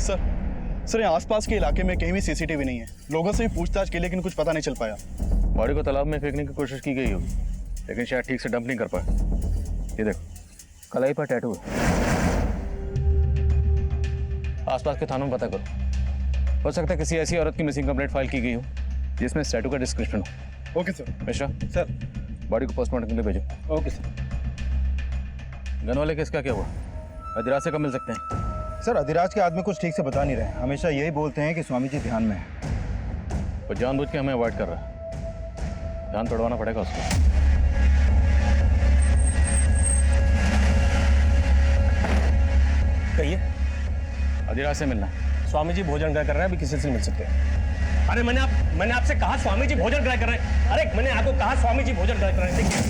Sir यहाँ आसपास के इलाके में कहीं भी सीसीटीवी नहीं है। लोगों से भी पूछताछ की लेकिन कुछ पता नहीं चल पाया। बॉडी को तालाब में फेंकने की कोशिश की गई होगी, लेकिन शायद ठीक से डंप नहीं कर पाया। ये देखो, कलाई पर टैटू है। आसपास के थानों में पता करो, हो सकता है किसी ऐसी औरत की मिसिंग कंप्लेंट फाइल की गई हो जिसमें टैटू का डिस्क्रिप्शन हो। Okay sir. Mishra sir. Body को पोस्टमार्टम के लिए भेजो। Okay sir. गन वाले केस का क्या हुआ? अधिराज से कब मिल सकते हैं? सर, अधिराज के आदमी कुछ ठीक से बता नहीं रहे। हमेशा यही बोलते हैं कि स्वामी जी ध्यान में है। वो जानबूझ के हमें अवॉइड कर रहा है। ध्यान तोड़वाना पड़ेगा उसको। कहिए। अधिराज से मिलना। स्वामी जी भोजन ग्रह कर रहे हैं, अभी किसी से मिल सकते हैं। अरे मैंने आपसे कहा स्वामी जी भोजन ग्रह कर रहे हैं। अरे मैंने आपको कहा स्वामी जी भोजन ग्रह कर रहे हैं। देखिए,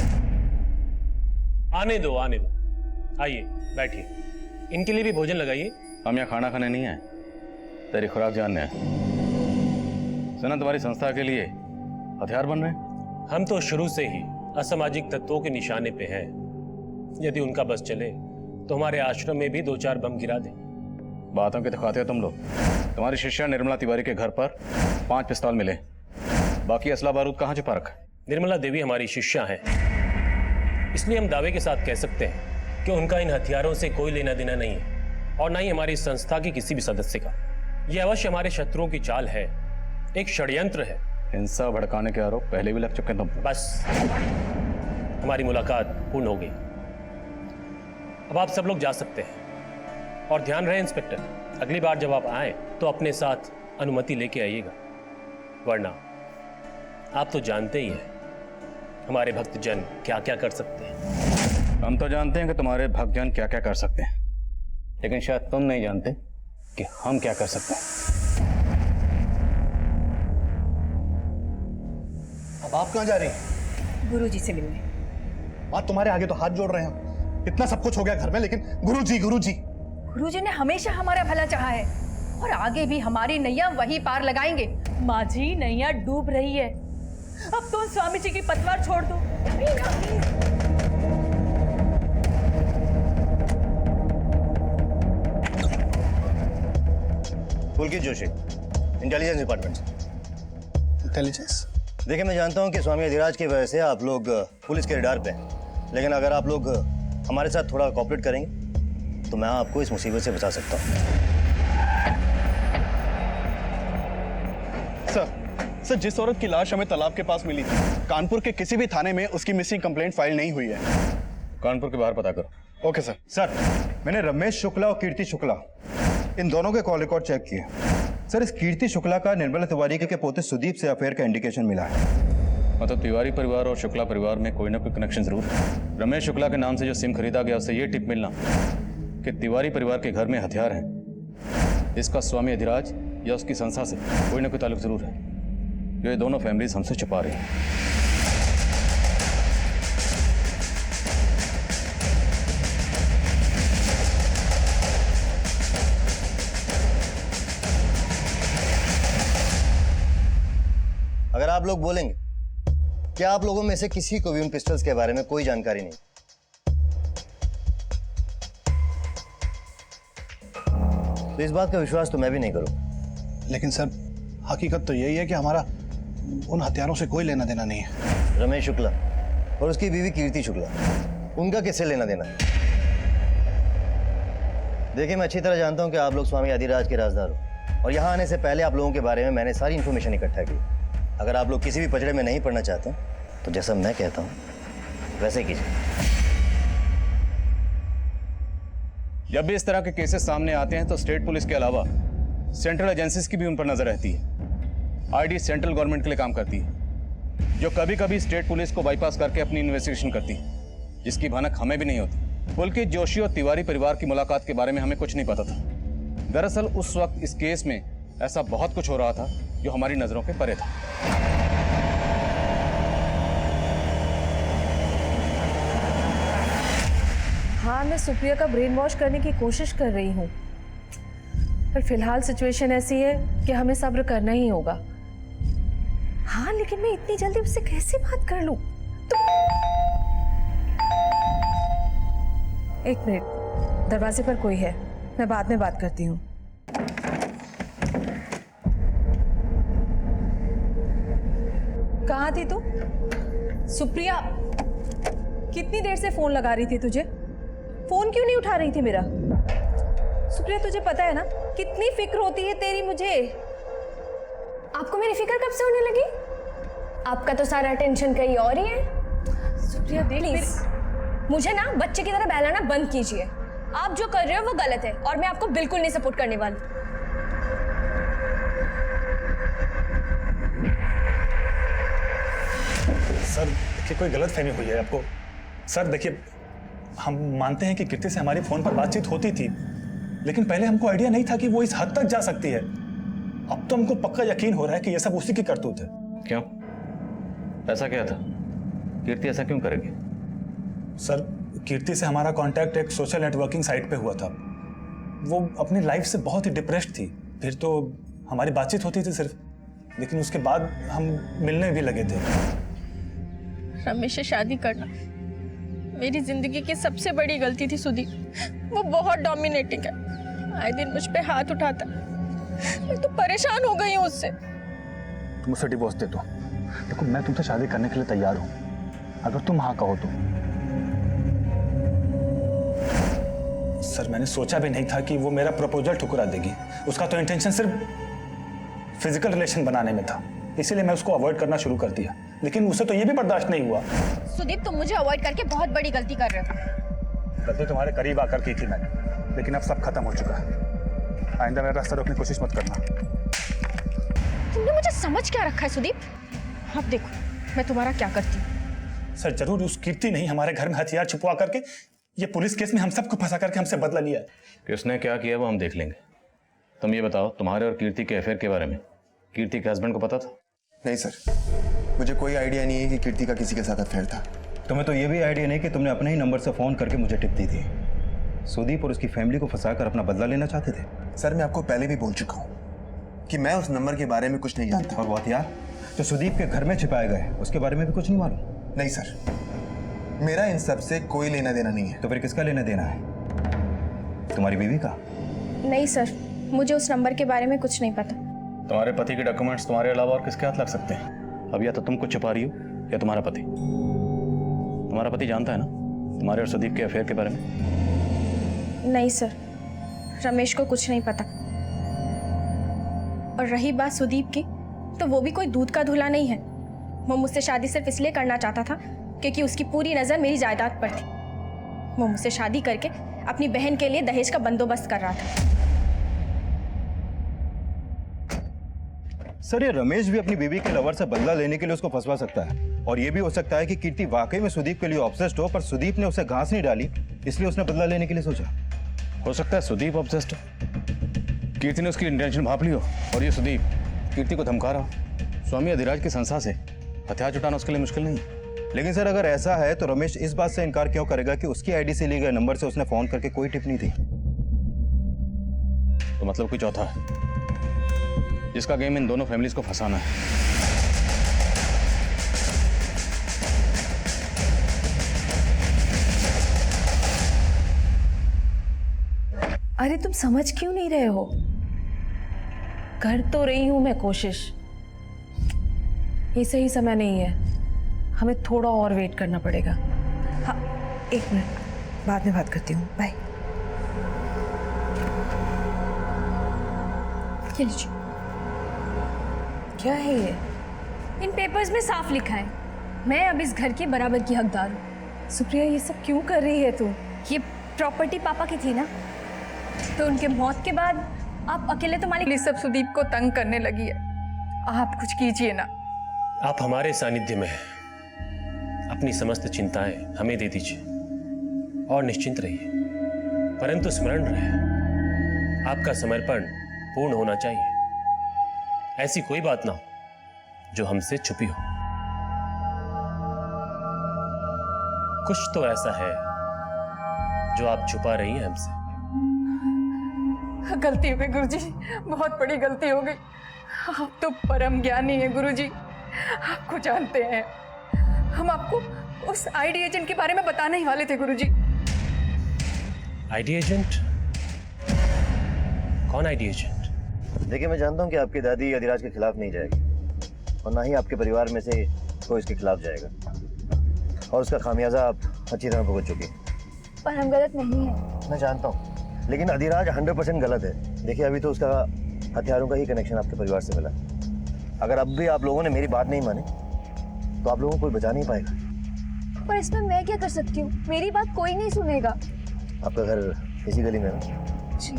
आने दो। आइए बैठिए, इनके लिए भी भोजन लगाइए। हम यहाँ खाना खाने नहीं आए, तेरी खुराक जानने आए। सुना तुम्हारी संस्था के लिए हथियार बन रहे हैं। हम तो शुरू से ही असामाजिक तत्वों के निशाने पे हैं। यदि उनका बस चले तो हमारे आश्रम में भी 2-4 बम गिरा दें। बातों के दिखाते हो तुम लोग। तुम्हारी शिष्या निर्मला तिवारी के घर पर 5 पिस्तौल मिले, बाकी असला बारूद कहाँ छुपा रखा? निर्मला देवी हमारी शिष्या हैं, इसलिए हम दावे के साथ कह सकते हैं कि उनका इन हथियारों से कोई लेना देना नहीं है, और ना ही हमारी संस्था की किसी भी सदस्य का। यह अवश्य हमारे शत्रुओं की चाल है, एक षड्यंत्र है। हिंसा भड़काने के आरोप पहले भी लग चुके हैं तुम। बस, हमारी मुलाकात पूर्ण हो गई। अब आप सब लोग जा सकते हैं। और ध्यान रहे इंस्पेक्टर, अगली बार जब आप आए तो अपने साथ अनुमति लेके आइएगा, वरना आप तो जानते ही हैं हमारे भक्तजन क्या क्या कर सकते हैं। हम तो जानते हैं कि तुम्हारे भक्तजन क्या क्या कर सकते हैं, लेकिन शायद तुम नहीं जानते कि हम क्या कर सकते हैं। अब आप कहाँ जा रही हैं? गुरुजी से मिलने। बात तुम्हारे आगे तो हाथ जोड़ रहे हैं। इतना सब कुछ हो गया घर में, लेकिन गुरुजी गुरुजी ने हमेशा हमारा भला चाहा है और आगे भी हमारी नैया वही पार लगाएंगे। माँ जी, नैया डूब रही है, अब तुम स्वामी जी की पतवार छोड़ दो। पुलकित जोशी, इंटेलिजेंस डिपार्टमेंट से। इंटेलिजेंस? देखिए, मैं जानता हूं कि स्वामी अधिराज की वजह से आप लोग पुलिस के रडार पे हैं, लेकिन अगर आप लोग हमारे साथ थोड़ा कोऑपरेट करेंगे तो मैं आपको इस मुसीबत से बचा सकता हूं। सर, जिस औरत की लाश हमें तालाब के पास मिली थी, कानपुर के किसी भी थाने में उसकी मिसिंग कंप्लेंट फाइल नहीं हुई है। कानपुर के बाहर पता करो। Okay sir. सर, मैंने रमेश शुक्ला और कीर्ति शुक्ला इन दोनों के कॉल रिकॉर्ड चेक किए। सर, इस कीर्ति शुक्ला का निर्मला तिवारी के पोते सुदीप से अफेयर का इंडिकेशन मिला है। मतलब तिवारी परिवार और शुक्ला परिवार में कोई ना कोई कनेक्शन जरूर है। रमेश शुक्ला के नाम से जो सिम खरीदा गया, उससे ये टिप मिलना कि तिवारी परिवार के घर में हथियार हैं। इसका स्वामी अधिराज या उसकी संस्था से कोई ना कोई ताल्लुक जरूर है, जो ये दोनों फैमिलीज हमसे छुपा रही हैं। अगर आप लोग बोलेंगे कि आप लोगों में से किसी को भी उन पिस्टल्स के बारे में कोई जानकारी नहीं, तो इस बात का विश्वास तो मैं भी नहीं करूं। लेकिन सर, हकीकत तो यही है कि हमारा उन हथियारों से कोई लेना देना नहीं है। रमेश शुक्ला और उसकी बीवी कीर्ति शुक्ला, उनका किससे लेना देना? देखिए, मैं अच्छी तरह जानता हूं कि आप लोग स्वामी अधिराज के राजदार हो, और यहां आने से पहले आप लोगों के बारे में मैंने सारी इंफॉर्मेशन इकट्ठा की। अगर आप लोग किसी भी पचड़े में नहीं पड़ना चाहते तो जैसा मैं कहता हूं वैसे कीजिए। जब भी इस तरह के केसेस सामने आते हैं तो स्टेट पुलिस के अलावा सेंट्रल एजेंसीज की भी उन पर नजर रहती है। आईडी सेंट्रल गवर्नमेंट के लिए काम करती है, जो कभी कभी स्टेट पुलिस को बाईपास करके अपनी इन्वेस्टिगेशन करती है, जिसकी भनक हमें भी नहीं होती। पुलकित जोशी और तिवारी परिवार की मुलाकात के बारे में हमें कुछ नहीं पता था। दरअसल उस वक्त इस केस में ऐसा बहुत कुछ हो रहा था जो हमारी नजरों के परे था। हाँ, मैं सुप्रिया का ब्रेन वॉश करने की कोशिश कर रही हूँ, पर फिलहाल सिचुएशन ऐसी है कि हमें सब्र करना ही होगा। हाँ, लेकिन मैं इतनी जल्दी उससे कैसे बात कर लूं? एक मिनट, दरवाजे पर कोई है, मैं बाद में बात करती हूँ। थी तू? सुप्रिया, कितनी देर से फोन लगा रही थी तुझे? फोन क्यों नहीं उठा रही थी मेरा? सुप्रिया, तुझे पता है ना कितनी फिक्र होती है तेरी मुझे। आपको मेरी फिक्र कब से होने लगी? आपका तो सारा टेंशन कहीं और ही है। सुप्रिया देख, प्लीज मुझे ना बच्चे की तरह बहलाना बंद कीजिए। आप जो कर रहे हो वो गलत है और मैं आपको बिल्कुल नहीं सपोर्ट करने वाली। सर देखिए, कोई गलत फहमी हुई है आपको। सर देखिए, हम मानते हैं कि कीर्ति से हमारी फोन पर बातचीत होती थी, लेकिन पहले हमको आइडिया नहीं था कि वो इस हद तक जा सकती है। अब तो हमको पक्का यकीन हो रहा है कि ये सब उसी की करतूत है। क्यों? ऐसा क्या था? कीर्ति ऐसा क्यों करेगी? सर, कीर्ति से हमारा कांटेक्ट एक सोशल नेटवर्किंग साइट पे हुआ था। वो अपनी लाइफ से बहुत ही डिप्रेस्ड थी। फिर तो हमारी बातचीत होती थी सिर्फ, लेकिन उसके बाद हम मिलने भी लगे थे। रमेश से शादी करना मेरी जिंदगी की सबसे बड़ी गलती थी सुदीप। वो बहुत डोमिनेटिंग है, आए दिन मुझ पे हाथ उठाता। मैं तो परेशान हो गई हूँ उससे। तुम उसे डिवोर्स दे दो। देखो, मैं तुमसे शादी करने के लिए तैयार हूँ, अगर तुम हाँ कहो तो। सर, मैंने सोचा भी नहीं था कि वो मेरा प्रपोजल ठुकरा देगी। उसका तो इंटेंशन सिर्फ फिजिकल रिलेशन बनाने में था, इसीलिए मैं उसको अवॉइड करना शुरू कर दिया। लेकिन उसे तो ये भी बर्दाश्त नहीं हुआ। सुदीप, तुम मुझे अवॉइड करके बहुत बड़ी गलती कर रहे हो। गलती तुम्हारे करीब आकर की थी मैंने, लेकिन अब सब खत्म हो चुका है। आइंदा मेरा रास्ता रोकने की कोशिश मत करना। तुमने मुझे समझ क्या रखा है सुदीप? अब देखो मैं तुम्हारा क्या करती हूँ। सर, जरूर उस कीर्ति नहीं हमारे घर में हथियार छुपवा करके ये पुलिस केस में हम सबको फंसा करके हमसे बदला लिया है। किसने क्या किया वो हम देख लेंगे। तुम ये बताओ, तुम्हारे और कीर्ति के अफेयर के बारे में कीर्ति के हस्बैंड को पता था? नहीं सर, मुझे कोई आइडिया नहीं है कि कीर्ति का किसी के साथ अफेयर था। तुम्हें तो ये भी आइडिया नहीं कि तुमने अपने ही नंबर से फ़ोन करके मुझे टिप दी थी। सुदीप और उसकी फैमिली को फंसाकर अपना बदला लेना चाहते थे। सर, मैं आपको पहले भी बोल चुका हूँ कि मैं उस नंबर के बारे में कुछ नहीं जानता। और वो हथियार जो सुदीप के घर में छिपाए गए उसके बारे में भी कुछ नहीं मालूम? नहीं सर, मेरा इन सब से कोई लेना देना नहीं है। तो फिर किसका लेना देना है? तुम्हारी बीवी का? नहीं सर, मुझे उस नंबर के बारे में कुछ नहीं पता। तुम्हारे पति के डॉक्यूमेंट्स तुम्हारे अलावा और किसके हाथ लग सकते हैं? अब या तो तुम कुछ छुपा रही हो या तुम्हारा पति। तुम्हारा पति जानता है ना तुम्हारे और सुदीप के अफेयर के बारे में? नहीं सर, रमेश को कुछ नहीं पता। और रही बात सुदीप की, तो वो भी कोई दूध का धुला नहीं है। वो मुझसे शादी सिर्फ इसलिए करना चाहता था क्योंकि उसकी पूरी नज़र मेरी जायदाद पर थी। वो मुझसे शादी करके अपनी बहन के लिए दहेज का बंदोबस्त कर रहा था। सर, ये रमेश भी अपनी बीवी के लवर से बदला लेने के लिए उसको फंसवा सकता है। और ये भी हो सकता है कि कीर्ति वाकई में सुदीप के लिए ऑब्सेस्ड हो, पर सुदीप ने उसे घास नहीं डाली, इसलिए उसने बदला लेने के लिए सोचा। हो सकता है सुदीप ऑब्सेस्ड हो, कीर्ति ने उसकी इंटेंशन भाप ली हो और ये सुदीप कीर्ति को धमका रहा हो। स्वामी अधिराज की संस्था से हथियार जुटाना उसके लिए मुश्किल नहीं है। लेकिन सर, अगर ऐसा है तो रमेश इस बात से इनकार क्यों करेगा कि उसकी आईडी से लिए गए नंबर से उसने फोन करके कोई टिप नहीं दी? तो मतलब कोई चौथा है जिसका गेम इन दोनों फैमिलीज को फंसाना है। अरे तुम समझ क्यों नहीं रहे हो? कर तो रही हूं मैं कोशिश। ये सही समय नहीं है, हमें थोड़ा और वेट करना पड़ेगा। हाँ, 1 मिनट, बाद में बात करती हूँ। बाय। ये लीजिए। क्या है ये? इन पेपर्स में साफ लिखा है, मैं अब इस घर की बराबर की हकदार हूँ। सुप्रिया, ये सब क्यों कर रही है तू? ये प्रॉपर्टी पापा की थी ना, तो उनके मौत के बाद आप अकेले तो मालिक। पुलिस सब सुदीप को तंग करने लगी है, आप कुछ कीजिए ना। आप हमारे सानिध्य में हैं, अपनी समस्त चिंताएं हमें दे दीजिए और निश्चिंत रहिए। परंतु स्मरण रहे, आपका समर्पण पूर्ण होना चाहिए। ऐसी कोई बात ना हो जो हमसे छुपी हो। कुछ तो ऐसा है जो आप छुपा रही हैं हमसे। गलती हो गई गुरुजी, बहुत बड़ी गलती हो गई। आप तो परम ज्ञानी हैं गुरुजी, आपको जानते हैं। हम आपको उस आईडी एजेंट के बारे में बताने ही वाले थे गुरुजी। ID agent? कौन आईडी एजेंट? देखिए, मैं जानता हूँ कि आपकी दादी अधिराज के खिलाफ नहीं जाएगी और ना ही आपके परिवार में से को इसके खिलाफ जाएगा और उसका खामियाजा आप अच्छी तरह भुगत चुकी हैं। पर हम गलत नहीं है। मैं जानता हूँ, लेकिन अधिराज 100% गलत है। देखिए, अभी तो उसका हथियारों का ही कनेक्शन आपके परिवार से मिला। अगर अब भी आप लोगों ने मेरी बात नहीं मानी तो आप लोगों को कोई बचा नहीं पाएगा। पर इसमें मैं क्या कर सकती हूँ? मेरी बात कोई नहीं सुनेगा। आपका घर इसी गली में है ना? जी।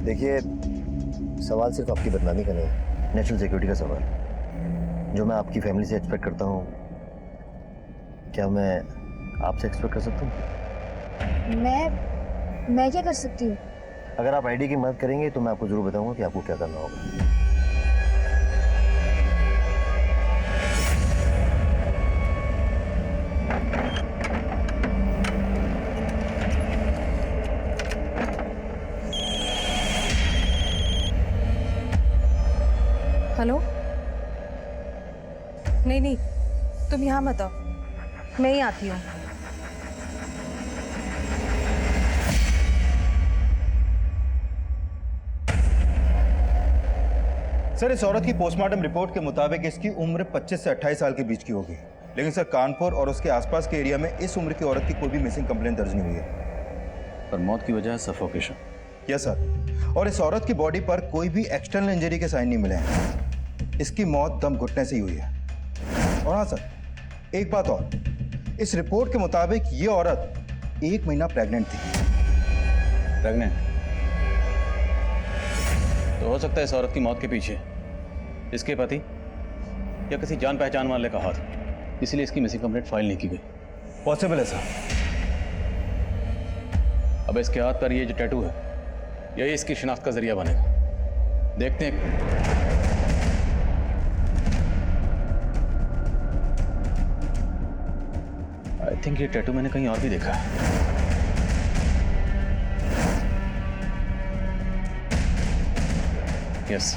देखिए, सवाल सिर्फ आपकी बदनामी का नहीं है, नेशनल सिक्योरिटी का सवाल, जो मैं आपकी फैमिली से एक्सपेक्ट करता हूँ। क्या मैं आपसे एक्सपेक्ट कर सकता हूँ? मैं क्या कर सकती हूँ? अगर आप आईडी की मदद करेंगे तो मैं आपको जरूर बताऊंगा कि आपको क्या करना होगा। हेलो? नहीं, तुम यहाँ मत आओ, मैं ही आती हूँ। सर, इस औरत की पोस्टमार्टम रिपोर्ट के मुताबिक इसकी उम्र 25 से 28 साल के बीच की होगी, लेकिन सर कानपुर और उसके आसपास के एरिया में इस उम्र की औरत की कोई भी मिसिंग कंप्लेंट दर्ज नहीं हुई है। पर मौत की वजह है सफोकेशन। यस सर, और इस औरत की बॉडी पर कोई भी एक्सटर्नल इंजरी के साइन नहीं मिले हैं। इसकी मौत दम घुटने से ही हुई है। और हाँ सर, एक बात और, इस रिपोर्ट के मुताबिक ये औरत 1 महीना प्रेग्नेंट थी। प्रेग्नेंट? तो हो सकता है इस औरत की मौत के पीछे इसके पति या किसी जान पहचान वाले का हाथ, इसलिए इसकी मिसिंग कंप्लेंट फाइल नहीं की गई। पॉसिबल है सर। अब इसके हाथ पर ये जो टैटू है, यही इसकी शिनाख्त का जरिया बनेगा। देखते हैं। आई थिंक ये टैटू मैंने कहीं और भी देखा है। यस,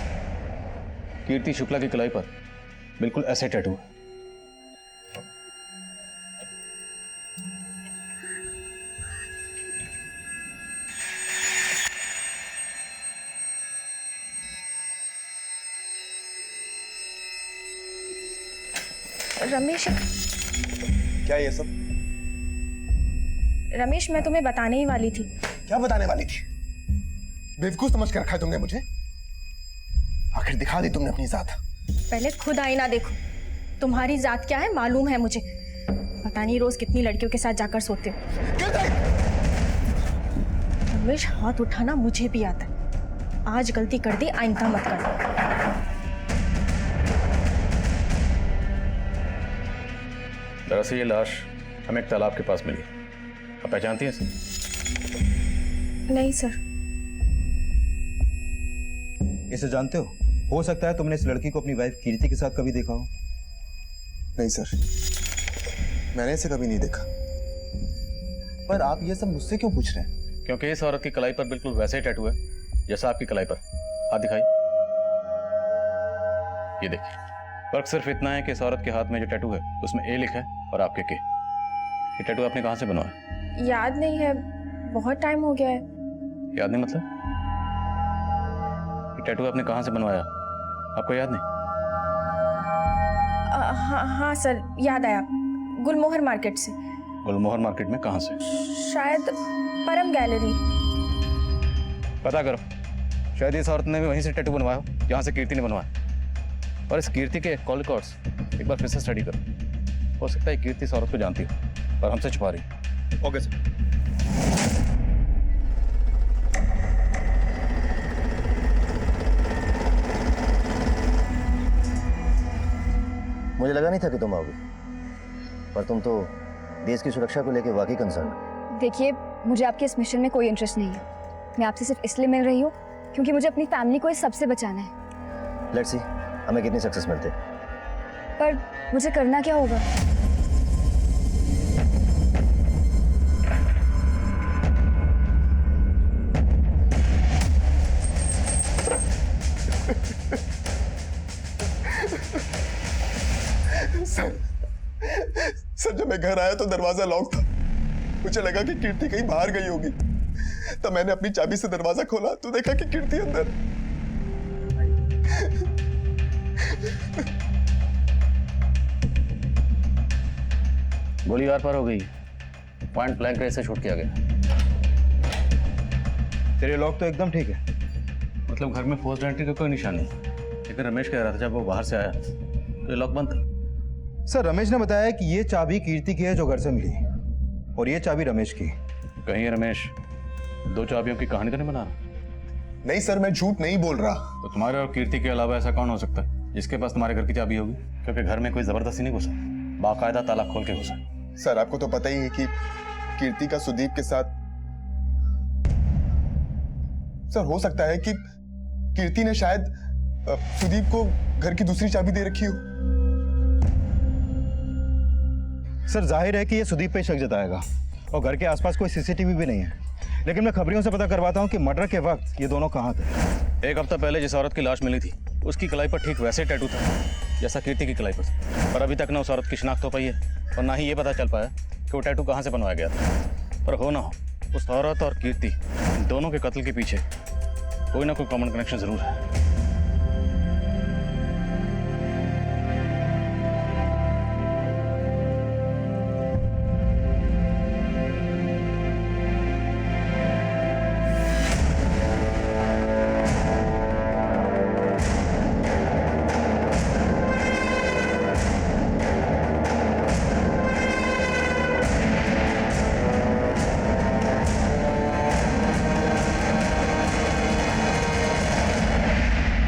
कीर्ति शुक्ला की कलाई पर बिल्कुल ऐसे टैटू है। रमेश, क्या ये सब? रमेश, मैं तुम्हें बताने ही वाली थी। क्या बताने वाली थी? बेवकूफ समझ कर रखा है तुमने मुझे? आखिर दिखा दी तुमने अपनी जात। पहले खुद आईना देखो, तुम्हारी जात क्या है मालूम है मुझे। पता नहीं रोज कितनी लड़कियों के साथ जाकर सोते हो। रमेश, हाथ उठाना मुझे भी आता है। आज गलती कर दी, आइंदा मत करना। दरअसल ये लाश हमें एक तालाब के पास मिली। आप पहचानती हैं इसे? नहीं सर। इसे जानते हो सकता है तुमने इस लड़की को अपनी वाइफ कीर्ति के साथ कभी देखा हो। नहीं सर, मैंने इसे कभी नहीं देखा। पर आप ये सब मुझसे क्यों पूछ रहे हैं? क्योंकि इस औरत की कलाई पर बिल्कुल वैसे ही टैटू है जैसा आपकी कलाई पर। हाथ दिखाई। ये देखिए, फर्क सिर्फ इतना है कि इस औरत के हाथ में जो टैटू है उसमें ए लिखा है और आपके के। ये टैटू आपने कहाँ से बनवाया? याद नहीं है, बहुत टाइम हो गया है। याद नहीं मतलब? ये टैटू आपने कहाँ से बनवाया, आपको याद नहीं? हाँ सर, याद आया। गुलमोहर मार्केट से। गुलमोहर मार्केट में कहाँ से? शायद परम गैलरी। पता करो, शायद इस औरत ने भी वहीं से टैटू बनवाया हो जहाँ से कीर्ति ने बनवाया। और इस कीर्ति के कॉल रिकॉर्ड्स एक बार फिर से स्टडी करो। हो सकता है कीर्ति इस औरत को जानती हो और हमसे छुपा रही। Okay sir. मुझे लगा नहीं था कि तुम आओगे, पर तुम तो देश की सुरक्षा को लेकर वाकई कंसर्न। देखिए, मुझे आपके इस मिशन में कोई इंटरेस्ट नहीं है। मैं आपसे सिर्फ इसलिए मिल रही हूँ क्योंकि मुझे अपनी फैमिली को इस सबसे बचाना है। लेट्स सी हमें कितनी सक्सेस मिलते। पर मुझे करना क्या होगा? सर, जब मैं घर आया तो दरवाजा लॉक था। मुझे लगा कि कीर्ति कहीं बाहर गई होगी। तब मैंने अपनी चाबी से दरवाजा खोला तो देखा कि कीर्ति अंदर। गोली आर पार हो गई, पॉइंट ब्लैंक रेंज से शूट किया गया। तेरे लॉक तो एकदम ठीक है। मतलब घर में फोर्स्ड एंट्री का कोई निशान नहीं, लेकिन रमेश कह रहा था जब वो बाहर से आया तो ये लॉक बंद था। सर रमेश ने बताया कि ये चाबी कीर्ति की है जो घर से मिली, और ये चाबी रमेश की। कहीं रमेश दो चाबियों की कहानी तो नहीं बना रहा? नहीं सर, मैं झूठ नहीं बोल रहा। तो तुम्हारे और कीर्ति के अलावा ऐसा कौन हो सकता है जिसके पास तुम्हारे घर की चाबी होगी? क्योंकि घर में कोई जबरदस्ती नहीं घुसा, बाकायदा ताला खोल के घुसा। सर आपको तो पता ही है कि कीर्ति का सुदीप के साथ। सर हो सकता है कि कीर्ति ने शायद सुदीप को घर की दूसरी चाबी दे रखी हो। सर जाहिर है कि ये सुदीप पे शक जताएगा, और घर के आसपास कोई सीसीटीवी भी नहीं है। लेकिन मैं खबरियों से पता करवाता हूँ कि मर्डर के वक्त ये दोनों कहाँ थे। 1 हफ्ता पहले जिस औरत की लाश मिली थी उसकी कलाई पर ठीक वैसे टैटू था जैसा कीर्ति की कलाई पर था। पर अभी तक ना उस औरत की शिनाख्त हो पाई है और ना ही ये पता चल पाया कि वो टैटू कहाँ से बनवाया गया था। पर हो ना हो, उस औरत और कीर्ति दोनों के कत्ल के पीछे कोई ना कोई कॉमन कनेक्शन जरूर है।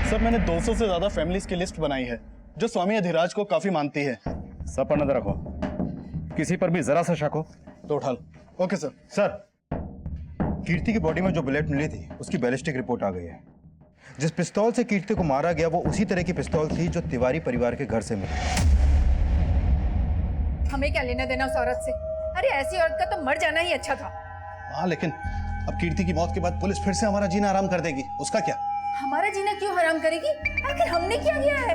सर मैंने 200 से ज्यादा फैमिलीज की लिस्ट बनाई है जो स्वामी अधिराज को काफी मानती है। सब पर नजर रखो, किसी पर भी जरा सा शक हो तो उठा लो। Okay sir. सर कीर्ति की बॉडी में जो बुलेट मिली थी उसकी बैलिस्टिक रिपोर्ट आ गई है। जिस पिस्तौल से कीर्ति को मारा गया वो उसी तरह की पिस्तौल थी जो तिवारी परिवार के घर से मिली। हमें क्या लेना देना उस औरत से? अरे ऐसी औरत का तो मर जाना ही अच्छा था। हाँ लेकिन अब कीर्ति की मौत के बाद पुलिस फिर से हमारा जीना आराम कर देगी, उसका क्या? हमारा जीना क्यों हराम करेगी? आखिर हमने क्या किया है?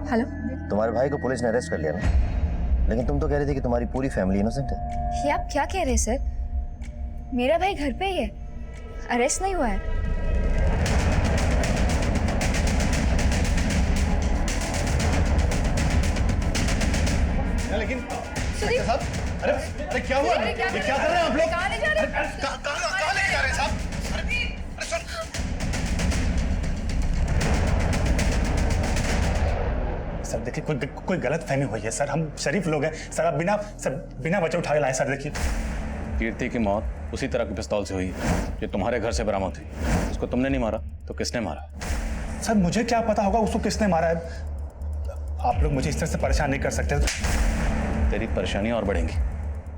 हेलो, तुम्हारे भाई को पुलिस ने अरेस्ट कर लिया ना, लेकिन तुम तो कह रही थी कि तुम्हारी पूरी फैमिली इनोसेंट है। ये आप क्या कह रहे हैं सर? मेरा भाई घर पे ही है, अरेस्ट नहीं हुआ है। लेकिन साहब, अरे क्या हुआ? ये क्या कर रहे हैं आप लोग? कहाँ ले जा रहे हैं? कहाँ ले जा रहे हैं साहब? अरे सुन। सर देखिए कोई गलत फहमी हुई है सर, हम शरीफ लोग हैं सर। आप बिना वजह उठा के लाए सर। देखिए कीर्ति की मौत उसी तरह की पिस्तौल से हुई जो तुम्हारे घर से बरामद हुई। उसको तुमने नहीं मारा तो किसने मारा? सर मुझे क्या पता होगा उसको किसने मारा है। आप लोग मुझे इस तरह से परेशान नहीं कर सकते। तेरी परेशानियां और बढ़ेंगी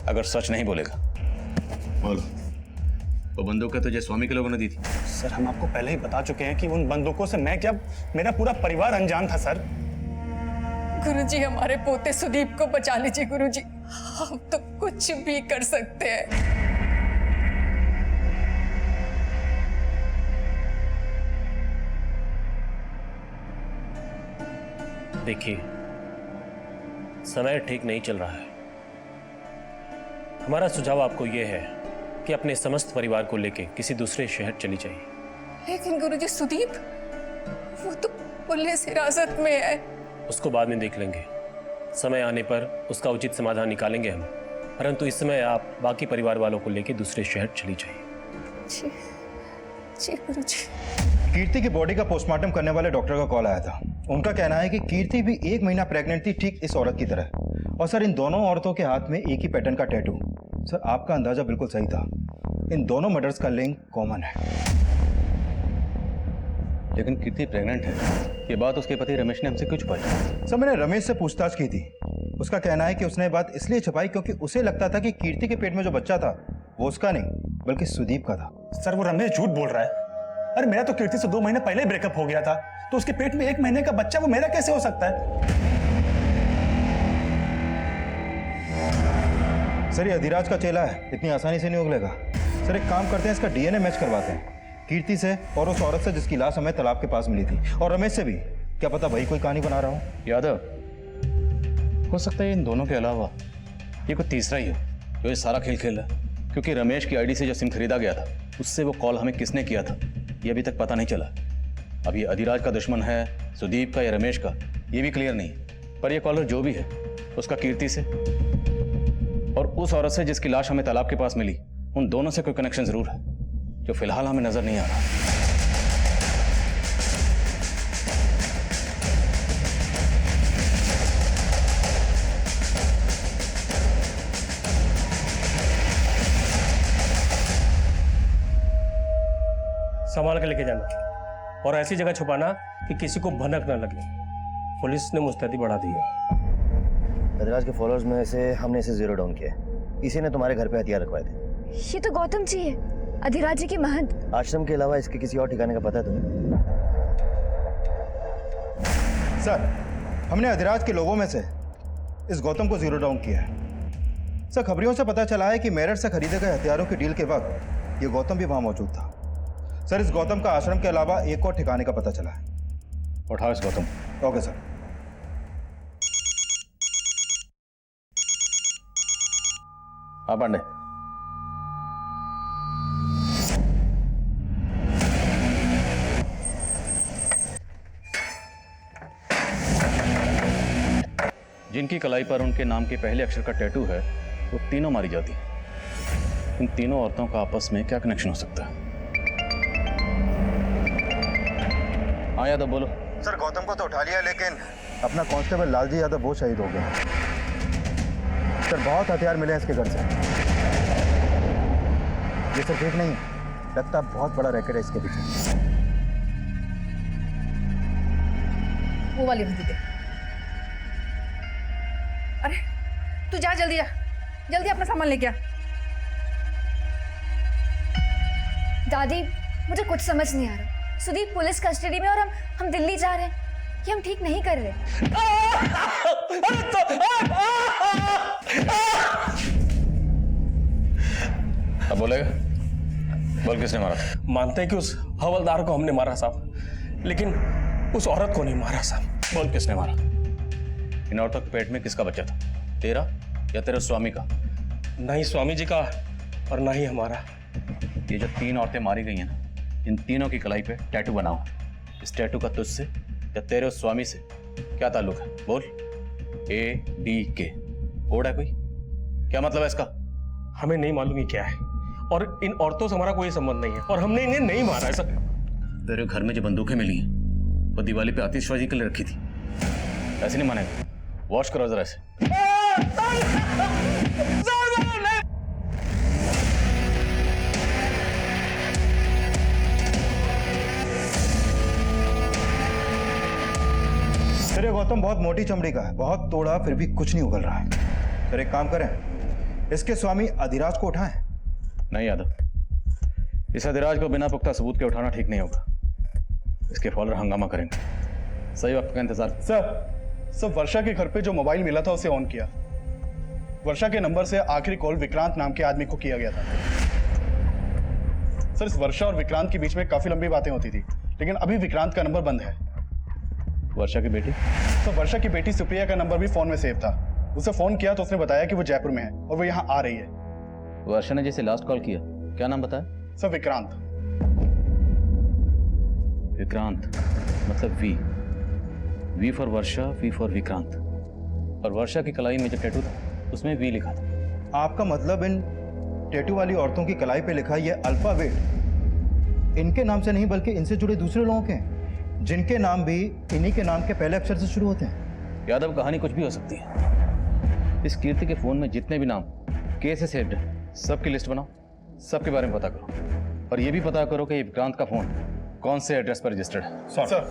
अगर सच नहीं बोलेगा। बोलो, वो बंदूकें तुझे स्वामी के लोगों ने दी थी? सर हम आपको पहले ही बता चुके हैं कि उन बंदूकों से मैं क्या, मेरा पूरा परिवार अनजान था सर। गुरुजी हमारे पोते सुदीप को बचा लीजिए गुरुजी, हम तो कुछ भी कर सकते हैं। देखिए समय ठीक नहीं चल रहा है। हमारा सुझाव आपको यह है कि अपने समस्त परिवार को लेकर किसी दूसरे शहर चली जाइए। लेकिन गुरुजी सुदीप, वो तो पुलिस हिरासत में है। उसको बाद में देख लेंगे, समय आने पर उसका उचित समाधान निकालेंगे हम। परंतु इस समय आप बाकी परिवार वालों को लेकर दूसरे शहर चली जाइए। जी जी गुरुजी। कीर्ति की बॉडी का पोस्टमार्टम करने वाले डॉक्टर का कॉल आया था। उनका कहना है कि कीर्ति भी 1 महीना प्रेग्नेंट थी, ठीक इस औरत की तरह। और सर इन दोनों औरतों के हाथ में एक ही पैटर्न का टैटू। सर आपका अंदाजा बिल्कुल सही था, इन दोनों मर्डर्स का लिंक कॉमन है। लेकिन कीर्ति प्रेग्नेंट है, ये बात उसके पति रमेश ने हमसे क्यों छुपाई? सर मैंने रमेश से पूछताछ की थी। उसका कहना है कि उसने बात इसलिए छुपाई क्योंकि उसे लगता था कि कीर्ति के पेट में जो बच्चा था वो उसका नहीं बल्कि सुदीप का था। सर वो रमेश झूठ बोल रहा है। अरे मेरा तो कीर्ति से 2 महीने पहले ब्रेकअप हो गया था, तो उसके पेट में 1 महीने का बच्चा वो मेरा कैसे हो सकता है? सर ये अधिराज का चेला है, इतनी आसानी से नहीं उगलेगा। सर एक काम करते हैं, इसका डीएनए मैच करवाते हैं कीर्ति से और उस औरत से जिसकी लाश हमें तालाब के पास मिली थी, और रमेश से भी। क्या पता भाई कोई कहानी बना रहा हूँ। यादव, हो सकता है इन दोनों के अलावा ये कोई तीसरा ही हो जो ये सारा खेल खेल रहा है। क्योंकि रमेश की आईडी से जो सिम खरीदा गया था उससे वो कॉल हमें किसने किया था ये अभी तक पता नहीं चला। अब ये अधिराज का दुश्मन है, सुदीप का या रमेश का, ये भी क्लियर नहीं है। पर ये कॉलर जो भी है उसका कीर्ति से और उस औरत से जिसकी लाश हमें तालाब के पास मिली, उन दोनों से कोई कनेक्शन जरूर है जो फिलहाल हमें नजर नहीं आ रहा। संभाल के लेके जाना और ऐसी जगह छुपाना कि किसी को भनक ना लगे। पुलिस ने मुस्तैदी बढ़ा दी है। अधिराज के फॉलोअर्स में से हमने इसे जीरो डाउन किया है। इसी ने तुम्हारे घर पे हथियार रखवाए थे। ये तो गौतम जी है, अधिराज जी के महंत। आश्रम के अलावा इसके किसी और ठिकाने का पता है तुम्हें? सर, हमने अधिराज के लोगों में से इस गौतम को जीरो डाउन किया है। सर, खबरियों से पता चला है कि मेरठ से खरीदे गए हथियारों की डील के वक्त ये गौतम भी वहां मौजूद था। सर, इस गौतम का आश्रम के अलावा एक और ठिकाने का पता चला है। उठाओ इस गौतम। Okay sir. हाँ पांडे। जिनकी कलाई पर उनके नाम के पहले अक्षर का टैटू है वो तीनों मारी जाती है। इन तीनों औरतों का आपस में क्या कनेक्शन हो सकता है? हाँ यादव बोलो। सर, गौतम को तो उठा लिया, लेकिन अपना कांस्टेबल लालजी यादव वो शहीद हो गया। सर, बहुत हथियार मिले हैं इसके घर से। ये सर ठीक नहीं है, लगता बहुत बड़ा रैकेट है इसके पीछे। वो वाली भी दे। अरे तू जा, जल्दी जा, जल्दी अपना सामान लेके आ। दादी, मुझे कुछ समझ नहीं आ रहा। सुदीप पुलिस कस्टडी में और हम दिल्ली जा रहे हैं। ये हम ठीक नहीं कर रहे। अब बोलेगा? बोल, किसने मारा था? मानते हैं कि उस हवलदार को हमने मारा साहब, लेकिन उस औरत को नहीं मारा साहब। बोल, किसने मारा? इन औरतों के पेट में किसका बच्चा था? तेरा या तेरे स्वामी का? नहीं स्वामी जी का और ना ही हमारा। ये जो तीन औरतें मारी गई हैं ना, इन तीनों की कलाई पे टैटू बना हुआ। इस टैटू का तुझसे या तेरे उस स्वामी से क्या ताल्लुक है? बोल। ADK कोड है कोई? क्या मतलब है इसका? हमें नहीं मालूम ये क्या है और इन औरतों से हमारा कोई संबंध नहीं है और हमने इन्हें नहीं मारा है सर। तेरे घर में जो बंदूकें मिली हैं वो दिवाली पे आतिशबाजी के लिए रखी थी। ऐसे नहीं मानेगा। वॉश करो जरा इसे। सर, ये गौतम बहुत मोटी चमड़ी का है, बहुत तोड़ा फिर भी कुछ नहीं उगल रहा है। सर, एक काम करें, इसके स्वामी अधिराज को उठाएं। नहीं यादव, इस अधिराज को बिना पुख्ता सबूत के उठाना ठीक नहीं होगा। इसके फॉलोअर हंगामा करेंगे। सही वक्त का इंतजार। सर, वर्षा के घर पे जो मोबाइल मिला था उसे ऑन किया। वर्षा के नंबर से आखिरी कॉल विक्रांत नाम के आदमी को किया गया था। सर, इस वर्षा और विक्रांत के बीच में काफी लंबी बातें होती थी, लेकिन अभी विक्रांत का नंबर बंद है। वर्षा की बेटी? तो वर्षा की बेटी सुप्रिया का नंबर भी फोन में सेव था। उसे फोन किया तो उसने बताया कि वो जयपुर में है और वो यहाँ आ रही है। वर्षा ने जैसे लास्ट कॉल किया, क्या नाम बताया? सर, विक्रांत। विक्रांत मतलब V for Varsha, V for Vikrant. और वर्षा की कलाई में जो टैटू था उसमें वी लिखा था। आपका मतलब इन टैटू वाली औरतों की कलाई पे लिखा ये अल्फाबेट इनके नाम से नहीं बल्कि इनसे जुड़े दूसरे लोगों के हैं, जिनके नाम भी इन्हीं के नाम के पहले अक्षर से शुरू होते हैं। यादव, कहानी कुछ भी हो सकती है। इस कीर्ति के फोन में जितने भी नाम के से सेव्ड है सबकी लिस्ट बनाओ, सबके बारे में पता करो और ये भी पता करो कि ये विक्रांत का फोन कौन से एड्रेस पर रजिस्टर्ड है। Sir,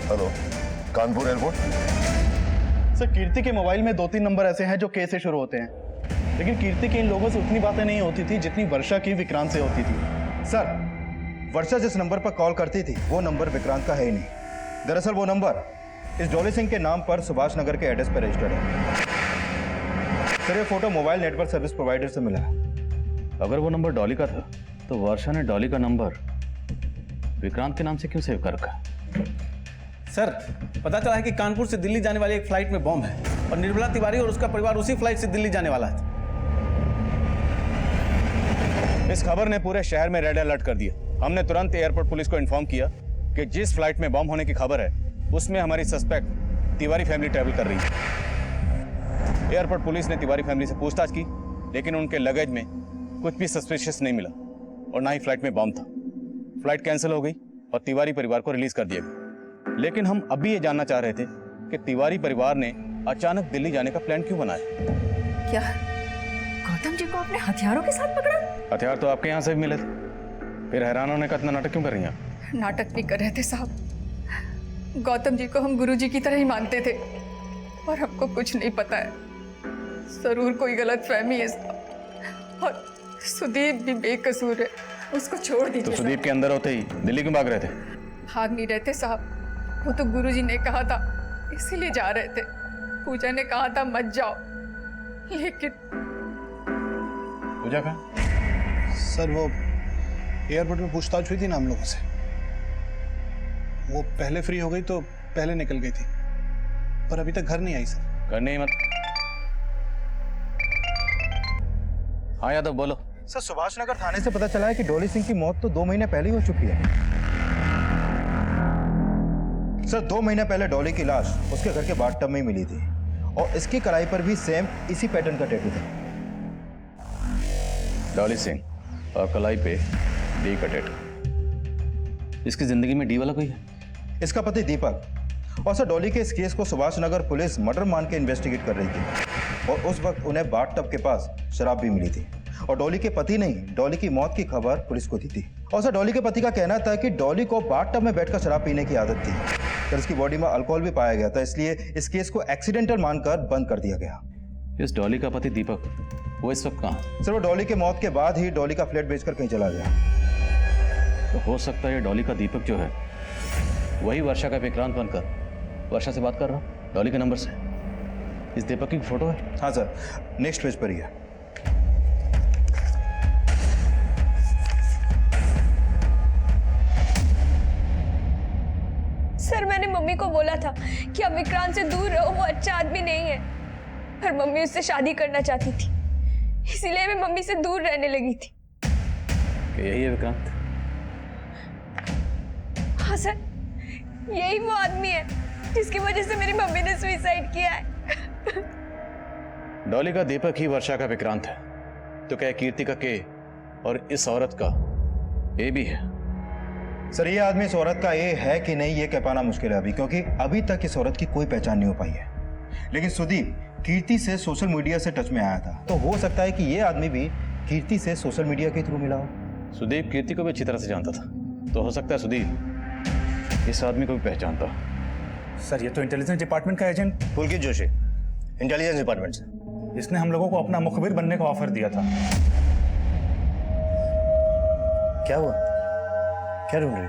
hello, Kanpur airport. Sir, Kirti के मोबाइल में 2-3 नंबर ऐसे हैं जो के से शुरू होते हैं, लेकिन कीर्ति की इन लोगों से उतनी बातें नहीं होती थी जितनी वर्षा की विक्रांत से होती थी। सर, वर्षा जिस नंबर पर कॉल करती थी वो नंबर विक्रांत का है ही नहीं। दरअसल वो नंबर इस डॉली सिंह के नाम पर सुभाष नगर के एड्रेस पर रजिस्टर्ड है। सर, ये photo mobile network service provider से मिला है। अगर वो नंबर डॉली का था तो वर्षा ने डॉली का नंबर विक्रांत के नाम से क्यों सेव कर रखा? सर, पता चला है कि कानपुर से दिल्ली जाने वाली एक फ्लाइट में बॉम्ब है और निर्मला तिवारी और उसका परिवार उसी फ्लाइट से दिल्ली जाने वाला है। इस खबर ने पूरे शहर में रेड अलर्ट कर दिया। हमने तुरंत एयरपोर्ट पुलिस को इन्फॉर्म किया कि जिस फ्लाइट में बॉम्ब होने की खबर है उसमें हमारी सस्पेक्ट तिवारी फैमिली ट्रैवल कर रही है। एयरपोर्ट पुलिस ने तिवारी फैमिली से पूछताछ की, लेकिन उनके लगेज में कुछ भी सस्पिशियस नहीं मिला और ना ही फ्लाइट में बॉम्ब था। फ्लाइट कैंसिल हो गई और तिवारी परिवार को रिलीज कर दिया गया। लेकिन हम अभी ये जानना चाह रहे थे कि तिवारी परिवार ने अचानक दिल्ली जाने का प्लान क्यों बनाया। क्या गौतम जी को आपने हथियारों के साथ पकड़ा? हथियार तो आपके यहाँ से भी मिले थे, फिर हैरान होने का इतना नाटक क्यों कर रही हैं आप? नाटक नहीं कर रहे थे साहब। गौतम जी को हम गुरुजी की तरह ही मानते थे और हमको कुछ नहीं पता है। जरूर कोई गलत फहमी है साहब। और सुदीप भी बेकसूर है, उसको छोड़ दीजिए। तो सुदीप के अंदर होते ही दिल्ली क्यों भाग रहे थे? भाग नहीं रहते साहब, वो तो गुरुजी ने कहा था इसीलिए जा रहे थे। पूजा ने कहा था मत जाओ, लेकिन पूजा का सर वो एयरपोर्ट में पूछताछ हुई थी ना हम लोगों से, वो पहले फ्री हो गई तो पहले निकल गई थी, पर अभी तक घर नहीं आई सर। घर नहीं मत। हाँ यादव बोलो। सर, सुभाष नगर थाने से पता चला है कि डॉली सिंह की मौत तो 2 महीने पहले ही हो चुकी है। सर, 2 महीने पहले डॉली की लाश उसके घर के बाथटब में ही मिली थी और इसकी कलाई पर भी सेम इसी पैटर्न का टैटू था। डॉली सिंह और कलाई पे डी का टैटू। इसकी जिंदगी में डी वाला कोई है? इसका पति दीपक। और सर, डॉली के इस केस को सुभाष नगर पुलिस मर्डर मान के इन्वेस्टिगेट कर रही थी और उस वक्त उन्हें बाथटब के पास शराब भी मिली थी और डॉली के पति ने ही डॉली की मौत की खबर पुलिस को दी थी। और सर, डॉली के पति का कहना था कि डॉली को बाथटब में बैठकर शराब पीने की आदत थी। सर, इसकी बॉडी में अल्कोहल भी पाया गया था, इसलिए इस केस को एक्सीडेंटल मानकर बंद कर दिया गया। इस डॉली का पति दीपक, वो इस वक्त कहाँ? सर, वो डॉली के मौत के बाद ही डॉली का फ्लैट बेचकर कहीं चला गया। तो हो सकता है डॉली का दीपक जो है वही वर्षा का विक्रांत बनकर वर्षा से बात कर रहा हूँ डॉली के नंबर से। इस दीपक की फोटो है? हाँ सर, नेक्स्ट पेज पर ही है। सर, मैंने मम्मी को बोला था कि अब विक्रांत से दूर रहो, वो अच्छा आदमी नहीं है। पर मम्मी उससे शादी करना चाहती थी, इसीलिए मैं मम्मी से दूर रहने लगी थी। यही है विक्रांत? हाँ सर, यही वो आदमी है जिसकी वजह से मेरी मम्मी ने सुसाइड किया है। डॉली का दीपक ही वर्षा का विक्रांत है, तो क्या कीर्ति का के और इस औरत का ए भी है? सर, ये आदमी इस औरत का ए है कि नहीं ये कह पाना मुश्किल है अभी, क्योंकि अभी तक इस औरत की कोई पहचान नहीं हो पाई है। लेकिन सुदीप कीर्ति से सोशल मीडिया से टच में आया था, तो हो सकता है कि ये आदमी भी कीर्ति से सोशल मीडिया के थ्रू मिला हो। सुदीप कीर्ति को भी अच्छी तरह से जानता था, तो हो सकता है सुदीप इस आदमी को भी पहचानता। सर, ये तो इंटेलिजेंस डिपार्टमेंट का एजेंट पुलकित जोशी, इंटेलिजेंस डिपार्टमेंट से। इसने हम लोगों को अपना मुखबिर बनने का ऑफर दिया था। क्या हुआ? क्या ढूंढ रही?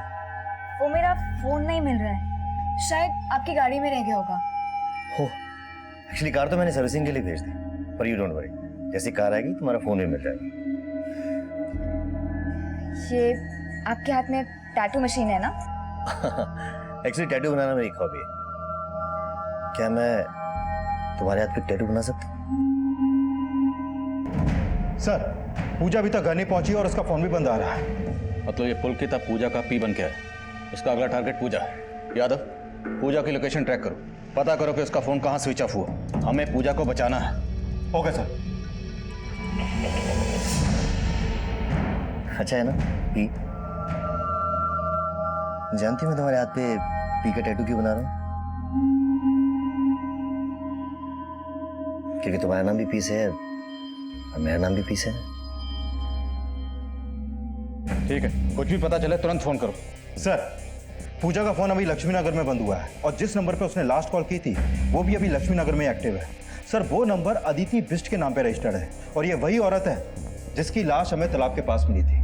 वो मेरा फोन नहीं मिल रहा है, शायद आपकी गाड़ी में रह गया होगा। हो, एक्चुअली कार तो मैंने सर्विसिंग के लिए भेज दी, पर यू डोंट वरी, जैसी कार आएगी तुम्हारा फोन भी मिल जाएगा। ये आपके हाथ में टैटू मशीन है ना? एक्चुअली टैटू बनाना मेरी हॉबी है। क्या मैं तुम्हारे हाथ पे टैटू बना सकता हूँ? सर, पूजा अभी तक घर नहीं पहुंची और उसका फोन भी बंद आ रहा है। मतलब ये पुलकित अब पूजा का पी बन के है, उसका अगला टारगेट पूजा है। यादव, पूजा की लोकेशन ट्रैक करो, पता करो कि उसका फोन कहाँ स्विच ऑफ हुआ। हमें पूजा को बचाना है। Okay sir. अच्छा है ना पी? जानती हूँ मैं तुम्हारे हाथ पे पी का टैटू क्यों बना रहा हूँ? क्योंकि तुम्हारा नाम भी पी से है और मेरा नाम भी पी से है। ठीक है, कुछ भी पता चले तुरंत फोन करो। सर, पूजा का फोन अभी लक्ष्मी नगर में बंद हुआ है और जिस नंबर पे उसने लास्ट कॉल की थी वो भी अभी लक्ष्मी नगर में एक्टिव है। सर, वो नंबर अदिति बिष्ट के नाम पे रजिस्टर्ड है और ये वही औरत है जिसकी लाश हमें तालाब के पास मिली थी।